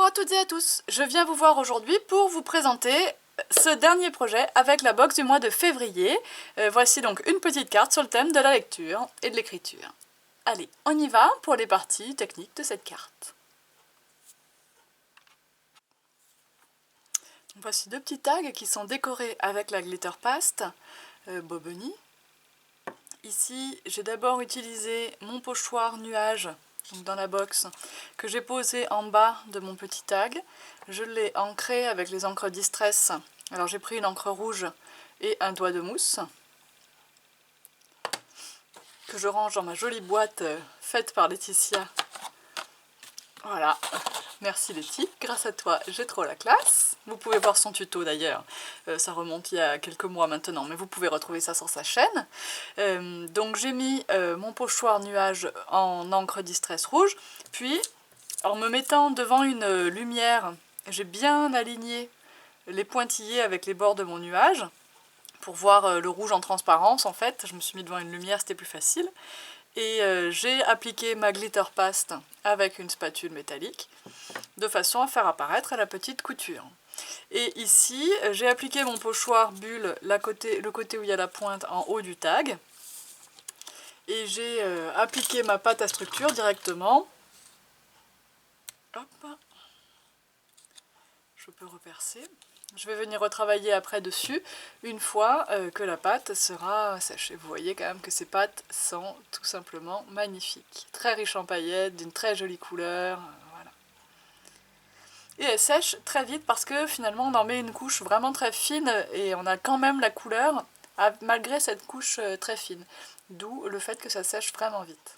à toutes et à tous, je viens vous voir aujourd'hui pour vous présenter ce dernier projet avec la box du mois de février. Voici donc une petite carte sur le thème de la lecture et de l'écriture. Allez, on y va pour les parties techniques de cette carte. Voici deux petits tags qui sont décorés avec la glitter paste Bobony. Ici, j'ai d'abord utilisé mon pochoir nuage donc dans la box que j'ai posé en bas de mon petit tag. Je l'ai ancré avec les encres Distress. Alors j'ai pris une encre rouge et un doigt de mousse que je range dans ma jolie boîte faite par Laetitia. Voilà, merci Letty, grâce à toi j'ai trop la classe. Vous pouvez voir son tuto d'ailleurs, ça remonte il y a quelques mois maintenant, mais vous pouvez retrouver ça sur sa chaîne. Donc j'ai mis mon pochoir nuage en encre Distress rouge, puis en me mettant devant une lumière, j'ai bien aligné les pointillés avec les bords de mon nuage, pour voir le rouge en transparence en fait. Je me suis mis devant une lumière, c'était plus facile. Et j'ai appliqué ma glitter paste avec une spatule métallique de façon à faire apparaître la petite couture. Et ici, j'ai appliqué mon pochoir bulle, le côté où il y a la pointe en haut du tag. Et j'ai appliqué ma pâte à structure directement. Hop. Je peux repercer. Je vais venir retravailler après dessus une fois que la pâte sera sèche. Et vous voyez quand même que ces pâtes sont tout simplement magnifiques. Très riches en paillettes, d'une très jolie couleur. Voilà. Et elles sèchent très vite parce que finalement on en met une couche vraiment très fine et on a quand même la couleur malgré cette couche très fine. D'où le fait que ça sèche vraiment vite.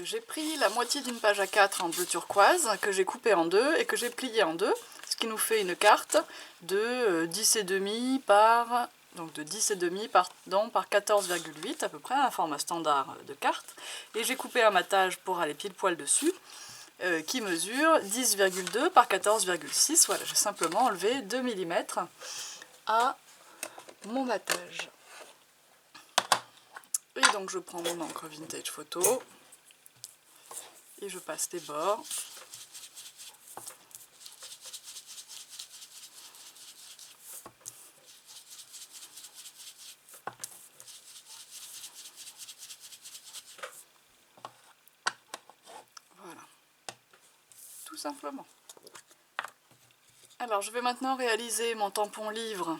J'ai pris la moitié d'une page A4 en bleu turquoise que j'ai coupée en deux et que j'ai pliée en deux. Ce qui nous fait une carte de 10,5 par, donc de 10,5 par 14,8 à peu près, un format standard de carte. Et j'ai coupé un matage pour aller pile poil dessus, qui mesure 10,2 par 14,6. Voilà, j'ai simplement enlevé 2 mm à mon matage. Et donc je prends mon encre vintage photo et je passe les bords. Tout simplement. Alors je vais maintenant réaliser mon tampon livre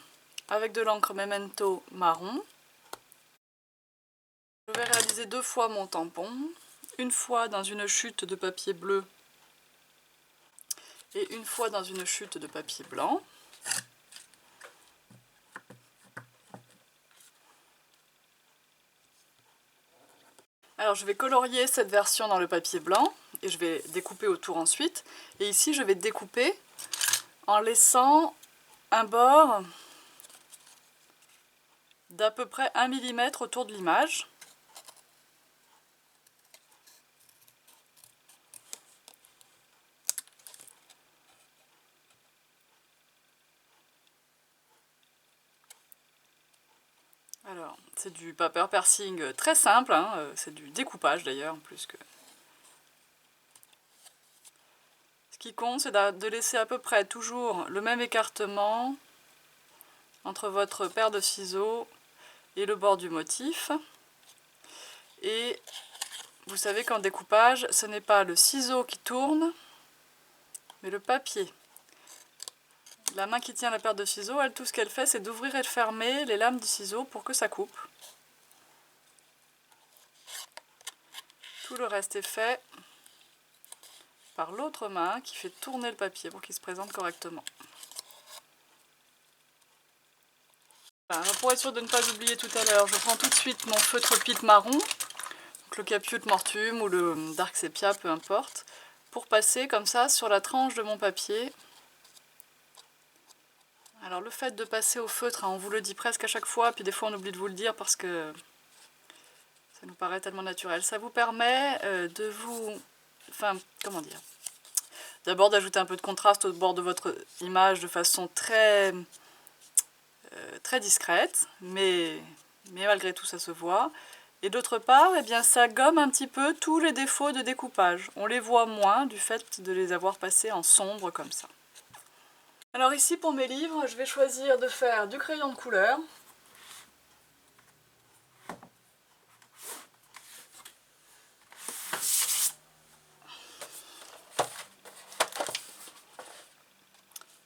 avec de l'encre Memento marron. Je vais réaliser deux fois mon tampon, une fois dans une chute de papier bleu et une fois dans une chute de papier blanc. Alors je vais colorier cette version dans le papier blanc et je vais découper autour ensuite. Et ici je vais découper en laissant un bord d'à peu près 1 mm autour de l'image. Alors, c'est du paper piercing très simple, hein, c'est du découpage d'ailleurs, plus que... Ce qui compte, c'est de laisser à peu près toujours le même écartement entre votre paire de ciseaux et le bord du motif. Et vous savez qu'en découpage, ce n'est pas le ciseau qui tourne, mais le papier. La main qui tient la paire de ciseaux, elle, tout ce qu'elle fait, c'est d'ouvrir et de fermer les lames du ciseau pour que ça coupe. Tout le reste est fait par l'autre main qui fait tourner le papier pour qu'il se présente correctement. Alors pour être sûr de ne pas oublier tout à l'heure, je prends tout de suite mon feutre pit marron, donc le Capute Mortuum ou le Dark Sepia, peu importe, pour passer comme ça sur la tranche de mon papier. Alors le fait de passer au feutre, hein, on vous le dit presque à chaque fois, puis des fois on oublie de vous le dire parce que ça nous paraît tellement naturel. Ça vous permet de vous... Enfin, comment dire? D'abord d'ajouter un peu de contraste au bord de votre image de façon très discrète, mais malgré tout ça se voit. Et d'autre part, eh bien, ça gomme un petit peu tous les défauts de découpage. On les voit moins du fait de les avoir passés en sombre comme ça. Alors ici pour mes livres, je vais choisir de faire du crayon de couleur.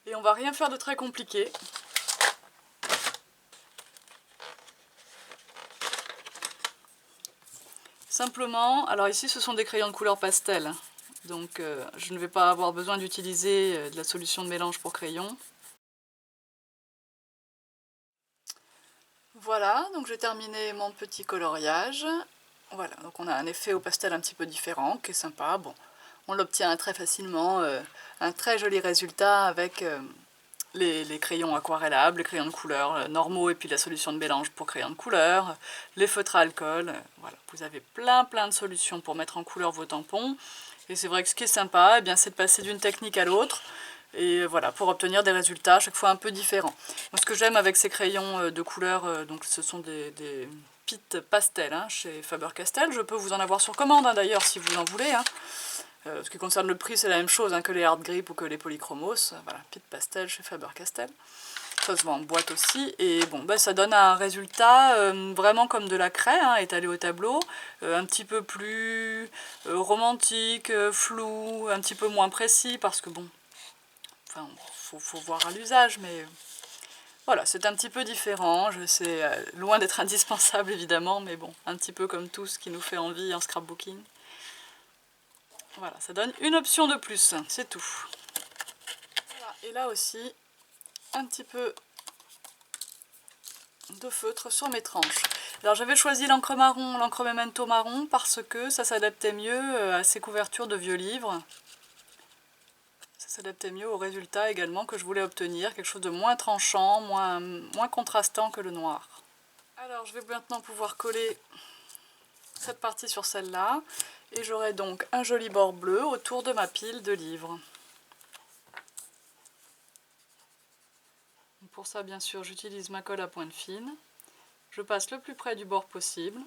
Et on va rien faire de très compliqué. Simplement, alors ici ce sont des crayons de couleur pastel, donc je ne vais pas avoir besoin d'utiliser de la solution de mélange pour crayon. Voilà, donc j'ai terminé mon petit coloriage. Voilà, donc on a un effet au pastel un petit peu différent, qui est sympa. Bon, on l'obtient très facilement, un très joli résultat avec les crayons aquarellables, les crayons de couleur normaux et puis la solution de mélange pour crayons de couleur, les feutres à alcool. Voilà, vous avez plein de solutions pour mettre en couleur vos tampons. Et c'est vrai que ce qui est sympa, eh bien, c'est de passer d'une technique à l'autre. Et voilà, pour obtenir des résultats à chaque fois un peu différents. Moi, ce que j'aime avec ces crayons de couleur, donc ce sont des Pitt Pastel hein, chez Faber-Castell. Je peux vous en avoir sur commande hein, d'ailleurs si vous en voulez. Hein. Ce qui concerne le prix, c'est la même chose hein, que les Hard Grip ou que les Polychromos. Voilà, Pitt Pastel chez Faber-Castell. Ça se vend en boîte aussi. Et bon, ben, ça donne un résultat vraiment comme de la craie, hein, étalée au tableau. Un petit peu plus romantique, flou, un petit peu moins précis parce que bon, enfin, faut voir à l'usage, mais voilà, c'est un petit peu différent. Je sais, loin d'être indispensable évidemment, mais bon, un petit peu comme tout ce qui nous fait envie en scrapbooking. Voilà, ça donne une option de plus, c'est tout. Voilà, et là aussi, un petit peu de feutre sur mes tranches. Alors j'avais choisi l'encre marron, l'encre Memento marron, parce que ça s'adaptait mieux à ces couvertures de vieux livres. Ça s'adaptait mieux au résultat également que je voulais obtenir, quelque chose de moins tranchant, moins contrastant que le noir. Alors je vais maintenant pouvoir coller cette partie sur celle-là, et j'aurai donc un joli bord bleu autour de ma pile de livres. Pour ça, bien sûr, j'utilise ma colle à pointe fine. Je passe le plus près du bord possible.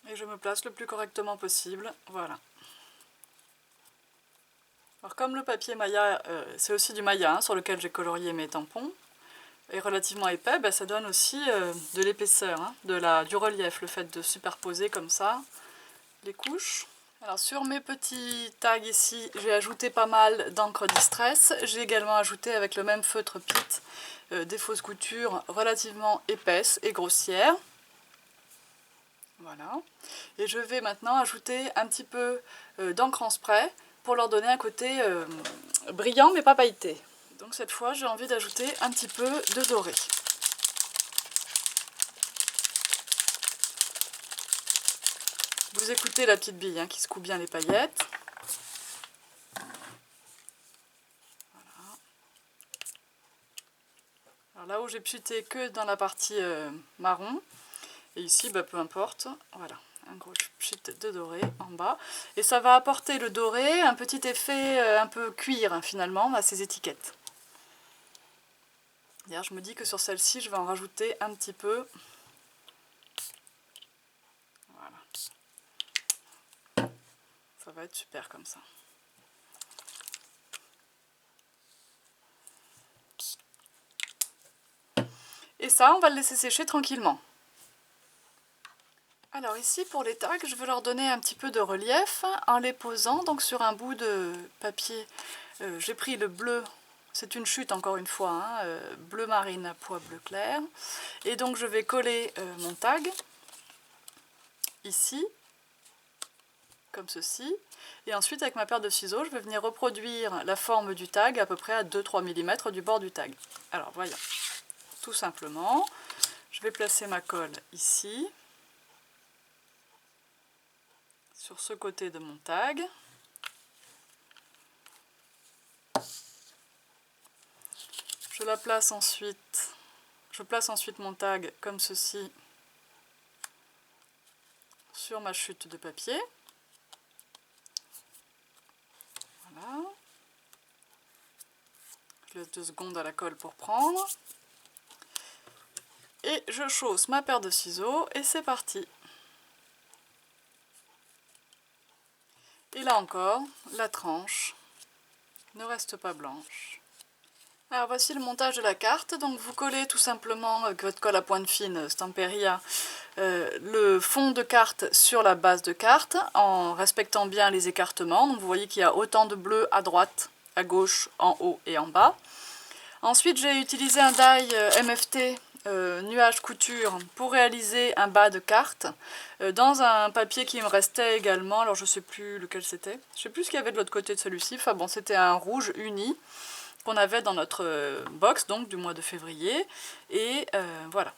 Et je me place le plus correctement possible. Voilà. Alors comme le papier Maya, c'est aussi du Maya hein, sur lequel j'ai colorié mes tampons, est relativement épais, bah, ça donne aussi de l'épaisseur, hein, du relief, le fait de superposer comme ça les couches. Alors sur mes petits tags ici, j'ai ajouté pas mal d'encre Distress. J'ai également ajouté avec le même feutre Pitt des fausses coutures relativement épaisses et grossières. Voilà. Et je vais maintenant ajouter un petit peu d'encre en spray pour leur donner un côté brillant mais pas pailleté. Donc cette fois, j'ai envie d'ajouter un petit peu de doré. Vous écoutez la petite bille hein, qui secoue bien les paillettes. Voilà. Alors là où j'ai pchité que dans la partie marron, et ici, bah, peu importe, voilà, un gros pchit de doré en bas. Et ça va apporter le doré, un petit effet un peu cuir hein, finalement à ces étiquettes. D'ailleurs, je me dis que sur celle-ci, je vais en rajouter un petit peu. Voilà. Ça va être super comme ça. Et ça, on va le laisser sécher tranquillement. Alors ici, pour les tags, je veux leur donner un petit peu de relief en les posant donc sur un bout de papier. J'ai pris le bleu, c'est une chute encore une fois, hein, bleu marine à pois bleu clair. Et donc je vais coller mon tag ici, comme ceci. Et ensuite, avec ma paire de ciseaux, je vais venir reproduire la forme du tag à peu près à 2-3 mm du bord du tag. Alors voyons, tout simplement, je vais placer ma colle ici, sur ce côté de mon tag. Je place ensuite mon tag comme ceci sur ma chute de papier. Voilà. Je laisse 2 secondes à la colle pour prendre. Et je chausse ma paire de ciseaux et c'est parti. Et là encore, la tranche ne reste pas blanche. Alors voici le montage de la carte. Donc vous collez tout simplement avec votre colle à pointe fine Stamperia le fond de carte sur la base de carte en respectant bien les écartements. Donc vous voyez qu'il y a autant de bleu à droite, à gauche, en haut et en bas. Ensuite j'ai utilisé un die MFT nuage couture pour réaliser un bas de carte dans un papier qui me restait également. Alors je sais plus lequel c'était. Je sais plus ce qu'il y avait de l'autre côté de celui-ci. Enfin bon, c'était un rouge uni qu'on avait dans notre box donc du mois de février. Et voilà.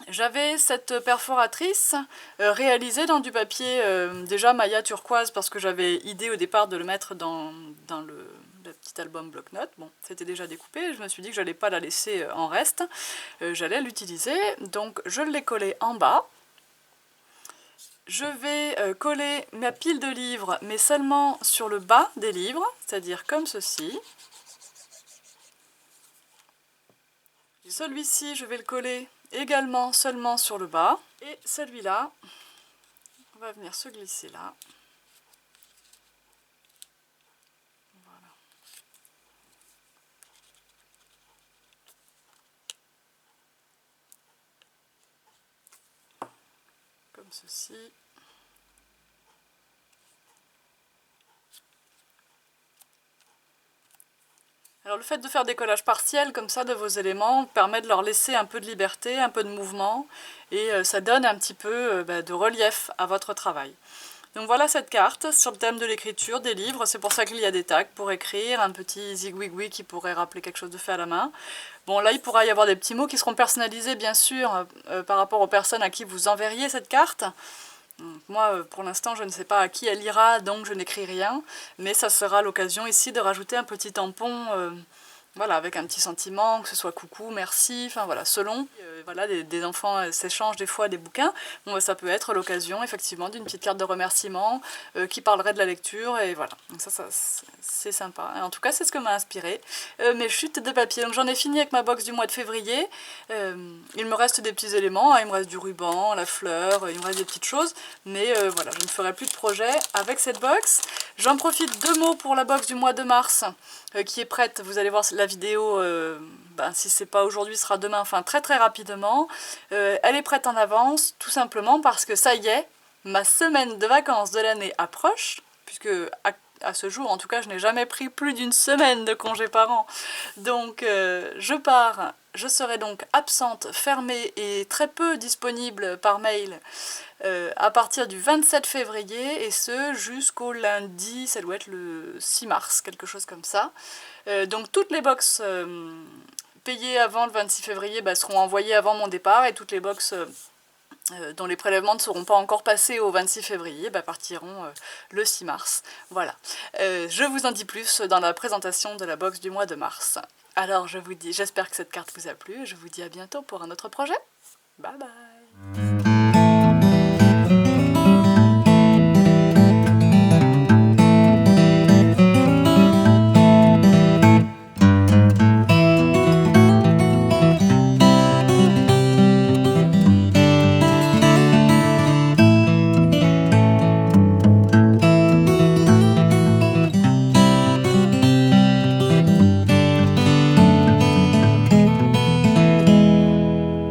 J'avais cette perforatrice réalisée dans du papier déjà Maya turquoise parce que j'avais idée au départ de le mettre dans le petit album bloc-notes. Bon, c'était déjà découpé, je me suis dit que j'allais pas la laisser en reste, j'allais l'utiliser, donc je l'ai collée en bas. Je vais coller ma pile de livres, mais seulement sur le bas des livres, c'est-à-dire comme ceci. Celui-ci, je vais le coller également seulement sur le bas. Et celui-là, on va venir se glisser là. Voilà. Comme ceci. Alors le fait de faire des collages partiels comme ça de vos éléments permet de leur laisser un peu de liberté, un peu de mouvement et ça donne un petit peu de relief à votre travail. Donc voilà cette carte sur le thème de l'écriture, des livres, c'est pour ça qu'il y a des tags pour écrire, un petit zigouigoui qui pourrait rappeler quelque chose de fait à la main. Bon là il pourra y avoir des petits mots qui seront personnalisés bien sûr par rapport aux personnes à qui vous enverriez cette carte. Donc, moi pour l'instant je ne sais pas à qui elle ira donc je n'écris rien, mais ça sera l'occasion ici de rajouter un petit tampon voilà, avec un petit sentiment, que ce soit coucou, merci, enfin voilà, selon. Voilà, des enfants s'échangent des fois des bouquins, bon, ça peut être l'occasion effectivement d'une petite carte de remerciement qui parlerait de la lecture, et voilà, donc ça c'est sympa. Et en tout cas, c'est ce que m'a inspiré mes chutes de papier. Donc j'en ai fini avec ma box du mois de février, il me reste des petits éléments, hein, il me reste du ruban, la fleur, il me reste des petites choses, mais voilà, je ne ferai plus de projet avec cette box. J'en profite 2 mots pour la box du mois de mars, qui est prête, vous allez voir la vidéo, si c'est pas aujourd'hui, ce sera demain, enfin très rapidement. Elle est prête en avance, tout simplement parce que ça y est, ma semaine de vacances de l'année approche, puisque à ce jour, en tout cas, je n'ai jamais pris plus d'une semaine de congé par an. Donc je pars, je serai donc absente, fermée et très peu disponible par mail à partir du 27 février et ce jusqu'au lundi, ça doit être le 6 mars, quelque chose comme ça. Donc toutes les box payées avant le 26 février seront envoyées avant mon départ et toutes les box dont les prélèvements ne seront pas encore passés au 26 février partiront le 6 mars. Voilà. Je vous en dis plus dans la présentation de la box du mois de mars. Alors je vous dis, j'espère que cette carte vous a plu, je vous dis à bientôt pour un autre projet. Bye bye.